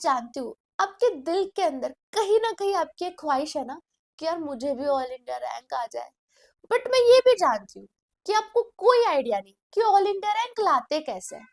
जानती हूँ आपके दिल के अंदर कहीं ना कहीं आपकी एक ख्वाहिश है ना कि यार मुझे भी ऑल इंडिया रैंक आ जाए। बट मैं ये भी जानती हूँ कि आपको कोई आइडिया नहीं कि ऑल इंडिया रैंक लाते कैसे हैं।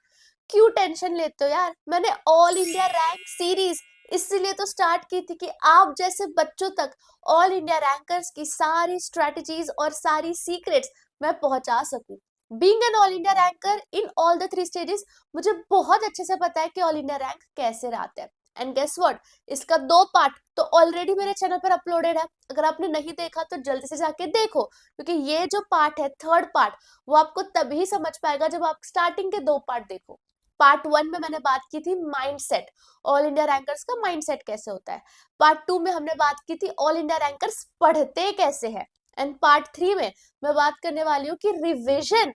क्यों टेंशन लेते हो यार? मैंने ऑल इंडिया रैंक सीरीज इसीलिए तो स्टार्ट की थी कि आप जैसे बच्चों तक ऑल इंडिया रैंकर्स की सारी स्ट्रेटजीज और सारी सीक्रेट्स मैं पहुंचा सकूं। Being an all India ranker in all the 3 stages, मुझे बहुत अच्छे से पता है कि ऑल इंडिया रैंक कैसे आते हैं। एंड गेस व्हाट, इसका 2 पार्ट तो ऑलरेडी मेरे चैनल पर अपलोडेड है। अगर आपने नहीं देखा तो जल्दी से जाके देखो, क्योंकि ये जो पार्ट है, थर्ड पार्ट, वो आपको तभी समझ पाएगा जब आप स्टार्टिंग के 2 पार्ट देखो। पार्ट 1 में मैंने बात की थी माइंडसेट, ऑल इंडिया रैंकर्स का माइंडसेट कैसे होता है। पार्ट 2 में हमने बात की थी ऑल इंडिया रैंकर्स पढ़ते कैसे हैं। एंड पार्ट 3 में मैं बात करने वाली हूँ कि रिविजन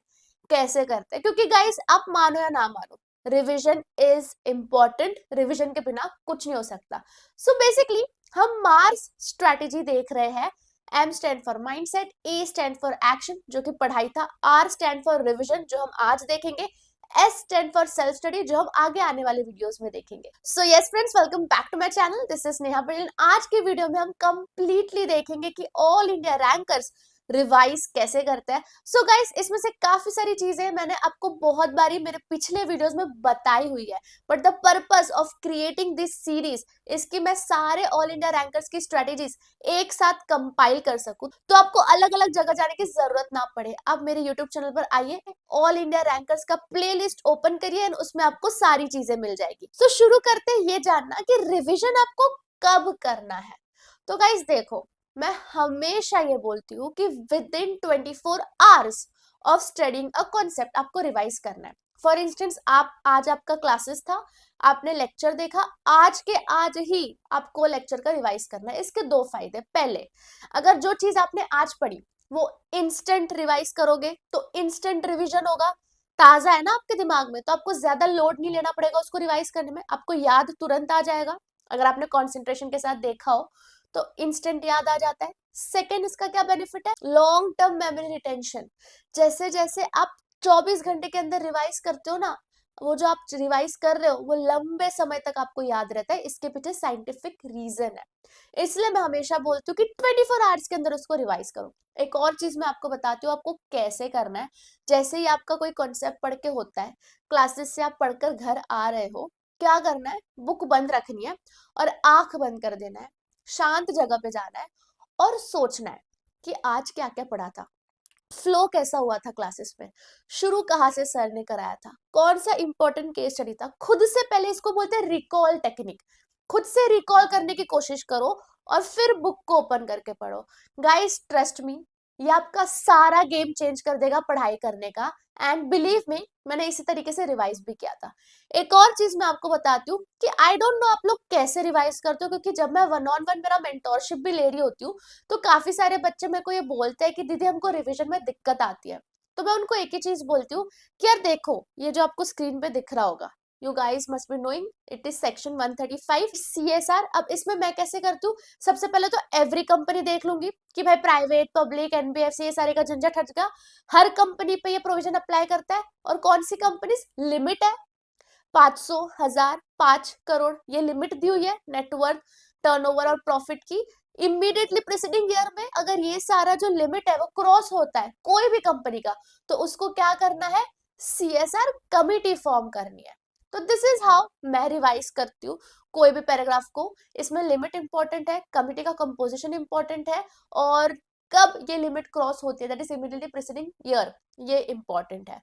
कैसे करते हैं, क्योंकि गाइस आप मानो या ना मानो, रिविजन इज इंपॉर्टेंट। रिविजन के बिना कुछ नहीं हो सकता। सो बेसिकली हम मार्स स्ट्रेटेजी देख रहे हैं। M stand for mindset, A stand for action जो कि पढ़ाई था, आर स्टैंड फॉर रिविजन जो हम आज देखेंगे, S stand for self study जो हम आगे आने वाले वीडियोस में देखेंगे। So yes friends, welcome back to my channel. This is Neha Patel. आज के वीडियो में हम कंप्लीटली देखेंगे कि ऑल इंडिया रैंकर्स रिवाइज कैसे करते हैं। सो गाइस, इसमें से काफी सारी चीजें मैंने आपको बहुत बारी मेरे पिछले वीडियोस में बताई हुई है, but the purpose of creating this series इसकी मैं सारे ऑल इंडिया रैंकर्स की स्ट्रेटेजीज एक साथ कंपाइल कर सकूं, तो आपको अलग अलग जगह जाने की जरूरत ना पड़े। आप मेरे यूट्यूब चैनल पर आइए, ऑल इंडिया रैंकर्स का प्लेलिस्ट ओपन करिए एंड उसमें आपको सारी चीजें मिल जाएगी। सो शुरू करते हैं ये जानना कि रिविजन आपको कब करना है। तो गाइस देखो, मैं हमेशा ये बोलती हूँ कि with in 24 hours of studying a concept आपको रिवाइज करना है। फॉर इंस्टेंस, आप आज आपका क्लासेस था, आपने लेक्चर देखा, आज के आज ही आपको लेक्चर का रिवाइज करना है। इसके 2 फायदे। पहले, अगर जो चीज आपने आज पढ़ी वो इंस्टेंट रिवाइज करोगे तो इंस्टेंट रिवीजन होगा, ताजा है ना आपके दिमाग में, तो आपको ज्यादा लोड नहीं लेना पड़ेगा उसको रिवाइज करने में, आपको याद तुरंत आ जाएगा। अगर आपने कॉन्सेंट्रेशन के साथ देखा हो तो इंस्टेंट याद आ जाता है। सेकेंड, इसका क्या बेनिफिट है? Long term memory retention. जैसे जैसे आप 24 घंटे के अंदर रिवाइज करते हो ना, वो जो आप रिवाइज कर रहे हो वो लंबे समय तक आपको याद रहता है। इसके पीछे साइंटिफिक रीजन है। इसलिए मैं हमेशा बोलती हूँ कि 24 आवर्स के अंदर उसको रिवाइज करो। एक और चीज मैं आपको बताती हूँ आपको कैसे करना है। जैसे ही आपका कोई कॉन्सेप्ट पढ़ के होता है, क्लासेस से आप पढ़कर घर आ रहे हो, क्या करना है? बुक बंद रखनी है और आंख बंद कर देना है, शांत जगह पे जाना है और सोचना है कि आज क्या क्या पढ़ा था, फ्लो कैसा हुआ था क्लासेस में, शुरू कहाँ से सर ने कराया था, कौन सा इंपॉर्टेंट केस स्टडी था। खुद से पहले, इसको बोलते हैं रिकॉल टेक्निक, खुद से रिकॉल करने की कोशिश करो और फिर बुक को ओपन करके पढ़ो। गाइस ट्रस्ट मी, ये आपका सारा गेम चेंज कर देगा पढ़ाई करने का। एंड बिलीव मी, मैंने इसी तरीके से रिवाइज भी किया था। एक और चीज मैं आपको बताती हूँ कि आई डोंट नो आप लोग कैसे रिवाइज करते हो, क्योंकि जब मैं 1-on-1 मेरा मेंटोरशिप भी ले रही होती हूँ तो काफी सारे बच्चे मेरे को ये बोलते हैं कि दीदी हमको रिवीजन में दिक्कत आती है। तो मैं उनको एक ही चीज बोलती हूँ कि यार देखो, ये जो आपको स्क्रीन पे दिख रहा होगा, you guys must be knowing, it is section 135 CSR। अब इसमें मैं कैसे करती हूँ? सबसे पहले तो एवरी कंपनी देख लूंगी कि भाई प्राइवेट, पब्लिक, एनबीएफसी, ये सारे का झंझट हट गया, हर कंपनी पे ये प्रोविजन अप्लाई करता है। और कौन सी कंपनी लिमिट है, 500, 1000, 5 करोड़, ये लिमिट दी हुई है नेटवर्थ, टर्नओवर और प्रॉफिट की। इमीडिएटली प्रीसीडिंग ईयर में अगर ये सारा जो लिमिट है वो क्रॉस होता है कोई भी कंपनी का, तो उसको क्या करना है? CSR कमिटी फॉर्म करनी है। तो दिस इज हाउ मैं रिवाइज करती हूँ कोई भी पैराग्राफ को। इसमें लिमिट इंपॉर्टेंट है, कमिटी का कंपोजिशन इंपॉर्टेंट है, और कब ये लिमिट क्रॉस होती है, that is immediately preceding year, ये इंपॉर्टेंट है।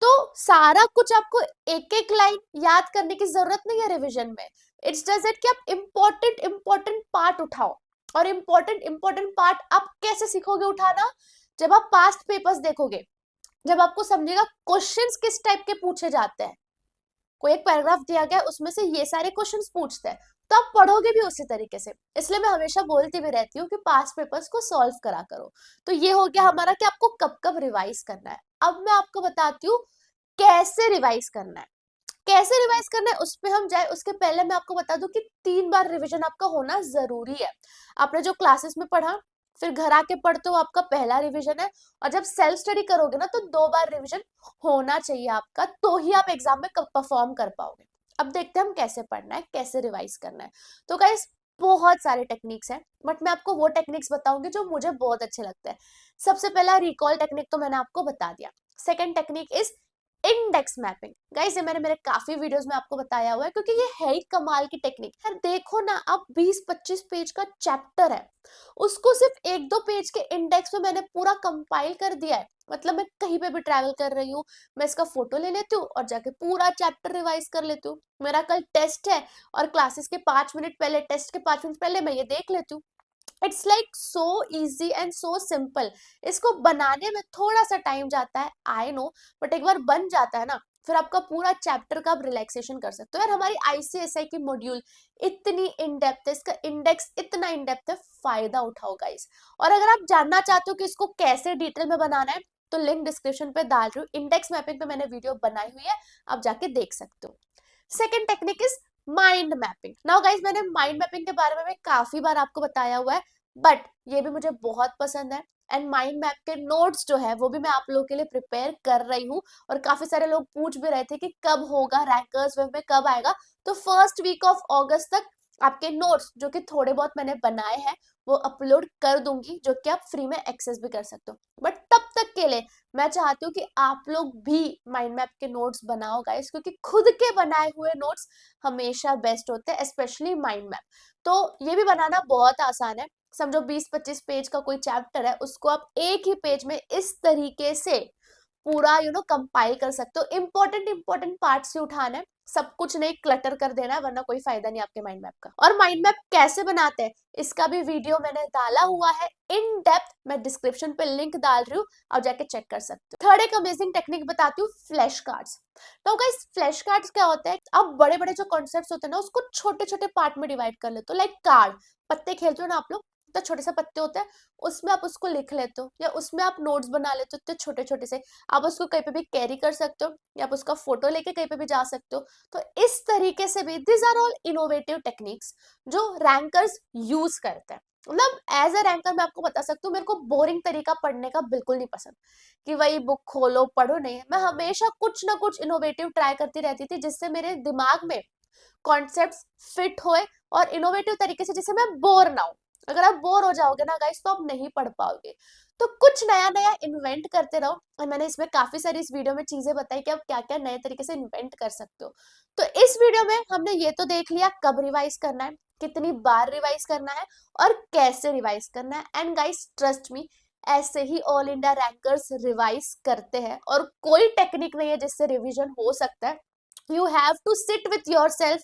तो सारा कुछ आपको एक एक लाइन याद करने की जरूरत नहीं है रिवीजन में। इट्स जस्ट दैट कि आप इंपॉर्टेंट इंपॉर्टेंट पार्ट उठाओ। और इंपॉर्टेंट पार्ट आप कैसे सीखोगे उठाना? जब आप पास्ट पेपर्स देखोगे, जब आपको समझेगा क्वेश्चंस किस टाइप के पूछे जाते हैं। कोई एक पैराग्राफ दिया गया है, उसमें से ये सारे क्वेश्चंस पूछते हैं, तो आप पढ़ोगे भी उसी तरीके से। इसलिए मैं हमेशा बोलती भी रहती हूँ कि पास्ट पेपर्स को सॉल्व करा करो। तो ये हो गया हमारा कि आपको कब कब रिवाइज करना है। अब मैं आपको बताती हूँ कैसे रिवाइज करना है। कैसे रिवाइज करना है उस पे हम जाए उसके पहले मैं आपको बता दूं कि 3 बार रिवीजन आपका होना जरूरी है। आपने जो क्लासेस में पढ़ा, फिर घर आके पढ़ते हो, आपका पहला रिवीजन है। और जब सेल्फ स्टडी करोगे ना, तो 2 बार रिवीजन होना चाहिए आपका, तो ही आप एग्जाम में परफॉर्म कर पाओगे। अब देखते हैं हम कैसे पढ़ना है, कैसे रिवाइज करना है। तो गाइस बहुत सारे टेक्निक्स हैं, बट मैं आपको वो टेक्निक्स बताऊंगी जो मुझे बहुत अच्छे लगते हैं। सबसे पहला रिकॉल टेक्निक तो मैंने आपको बता दिया। Second technique is index mapping. Guys ये मैंने मेरे काफी वीडियोस में आपको बताया हुआ है, क्योंकि ये है ही कमाल की टेक्निक। यार देखो ना, अब 20-25 पेज का चैप्टर है, उसको सिर्फ 1-2 पेज के इंडेक्स में मैंने पूरा कंपाइल कर दिया है। मतलब मैं कहीं पे भी ट्रैवल कर रही हूँ, मैं इसका फोटो ले लेती हूँ और जाके पूरा चैप्टर रिवाइज कर लेती हूँ। मेरा कल टेस्ट है और क्लासेस के 5 मिनट पहले, टेस्ट के 5 मिनट पहले मैं ये देख लेती हूँ। It's like so easy and so simple. इसको बनाने में थोड़ा सा टाइम जाता है, आई नो, बट एक बार बन जाता है ना, फिर आपका पूरा चैप्टर का आप रिलैक्सेशन कर सकते हो। यार हमारी आईसीएसआई की मॉड्यूल इतनी इन डेप्थ है, इसका इंडेक्स इतना इन डेप्थ है, फायदा उठाओ गाइस। और अगर आप जानना चाहते हो कि इसको कैसे डिटेल में बनाना है, तो लिंक डिस्क्रिप्शन पे डाल रही हूँ, इंडेक्स मैपिंग पे मैंने वीडियो बनाई हुई है, आप जाके देख सकते हो। Second technique is mind mapping. Now guys मैंने माइंड मैपिंग के बारे में काफी बार आपको बताया हुआ है, बट ये भी मुझे बहुत पसंद है। एंड माइंड मैप के नोट्स जो है वो भी मैं आप लोगों के लिए प्रिपेयर कर रही हूँ। और काफी सारे लोग पूछ भी रहे थे कि कब होगा, रैंकर्स वेब में कब आएगा। तो फर्स्ट वीक ऑफ अगस्त तक आपके नोट्स जो कि थोड़े बहुत मैंने बनाए हैं वो अपलोड कर दूंगी, जो कि आप फ्री में एक्सेस भी कर सकते हो। बट तब तक के लिए मैं चाहती हूँ कि आप लोग भी माइंड मैप के नोट्स बनाओ गाइस, क्योंकि खुद के बनाए हुए नोट्स हमेशा बेस्ट होते हैं, स्पेशली माइंड मैप। तो ये भी बनाना बहुत आसान है। समझो 20-25 पेज का कोई चैप्टर है, उसको आप एक ही पेज में इस तरीके से पूरा कंपाइल कर सकते हो। इंपॉर्टेंट इंपॉर्टेंट पार्ट से उठाना है, सब कुछ नहीं क्लटर कर देना है, वरना कोई फायदा नहीं आपके माइंड मैप का। और माइंड मैप कैसे बनाते हैं इसका भी वीडियो मैंने डाला हुआ है इन डेप्थ, मैं डिस्क्रिप्शन पे लिंक डाल रही हूँ, आप जाके चेक कर सकते हो। थर्ड एक अमेजिंग टेक्निक बताती हूँ, फ्लैश कार्ड्स। तो गाइस फ्लैश कार्ड्स क्या होता है, आप बड़े बड़े जो कॉन्सेप्ट्स होते हैं ना, उसको छोटे छोटे पार्ट में डिवाइड कर लेते हो। लाइक कार्ड, पत्ते खेलते हो ना आप लोग, तो छोटे से पत्ते होते हैं, उसमें आप उसको लिख लेते हो, या उसमें आप नोट्स बना लेते हो, तो छोटे छोटे से आप उसको कहीं पे भी कैरी कर सकते हो, या आप उसका फोटो लेके कहीं पे भी जा सकते हो। तो इस तरीके से भी this are all innovative techniques जो रैंकर्स यूज करते हैं। मतलब एज अ रैंकर मैं आपको बता सकती हूँ, मेरे को बोरिंग तरीका पढ़ने का बिल्कुल नहीं पसंद, कि वही बुक खोलो पढ़ो, नहीं। मैं हमेशा कुछ ना कुछ इनोवेटिव ट्राई करती रहती थी, जिससे मेरे दिमाग में कॉन्सेप्ट्स फिट होए और इनोवेटिव तरीके से, जिससे मैं बोर ना हूं। अगर आप बोर हो जाओगे ना गाइस, तो आप नहीं पढ़ पाओगे। तो कुछ नया नया इन्वेंट करते रहो, और मैंने इसमें काफी सारी इस वीडियो में चीजें बताई कि आप क्या क्या नए तरीके से इन्वेंट कर सकते हो। तो इस वीडियो में हमने ये तो देख लिया कब रिवाइज करना है, कितनी बार रिवाइज करना है, और कैसे रिवाइज करना है। एंड गाइस ट्रस्ट मी, ऐसे ही ऑल इंडिया रैंकर्स रिवाइज करते हैं, और कोई टेक्निक नहीं है जिससे रिवीजन हो सकता है। You have to sit with yourself,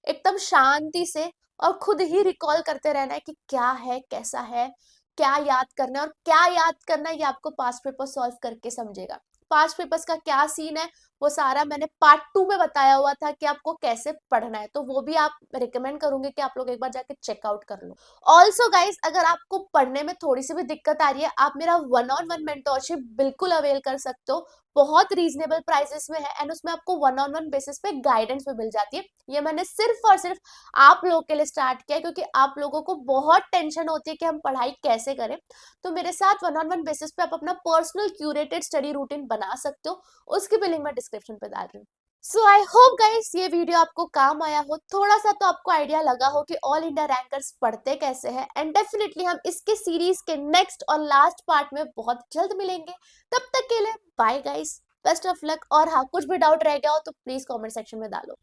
एकदम शांति से, और खुद ही रिकॉल करते रहना है कि क्या है, कैसा है, क्या याद करना है। और क्या याद करना है ये आपको पास्ट पेपर सॉल्व करके समझेगा। पास्ट पेपर्स का क्या सीन है वो सारा मैंने पार्ट 2 में बताया हुआ था कि आपको कैसे पढ़ना है, तो वो भी आप रिकमेंड करूंगे कि आप लोग एक बार जाके चेकआउट कर लो। ऑल्सो गाइज अगर आपको पढ़ने में थोड़ी सी भी दिक्कत आ रही है, आप मेरा 1-on-1 मेंटोरशिप बिल्कुल अवेल कर सकते हो। बहुत रीजनेबल प्राइसेस में है, एंड उसमें आपको 1-on-1 बेसिस पे गाइडेंस भी मिल जाती है। ये मैंने सिर्फ और सिर्फ आप लोगों के लिए स्टार्ट किया है, क्योंकि आप लोगों को बहुत टेंशन होती है कि हम पढ़ाई कैसे करें। तो मेरे साथ 1-on-1 बेसिस पे आप अपना पर्सनल क्यूरेटेड स्टडी रूटीन बना सकते हो, उसकी भी लिंक मैं डिस्क्रिप्शन पे डाल रही हूँ। सो आई होप गाइस ये वीडियो आपको काम आया हो, थोड़ा सा तो आपको आइडिया लगा हो कि ऑल इंडिया रैंकर्स पढ़ते कैसे हैं। एंड डेफिनेटली हम इसके सीरीज के नेक्स्ट और लास्ट पार्ट में बहुत जल्द मिलेंगे। तब तक के लिए bye guys, best of luck. और हाँ, कुछ भी डाउट रह गया हो तो प्लीज कमेंट सेक्शन में डालो।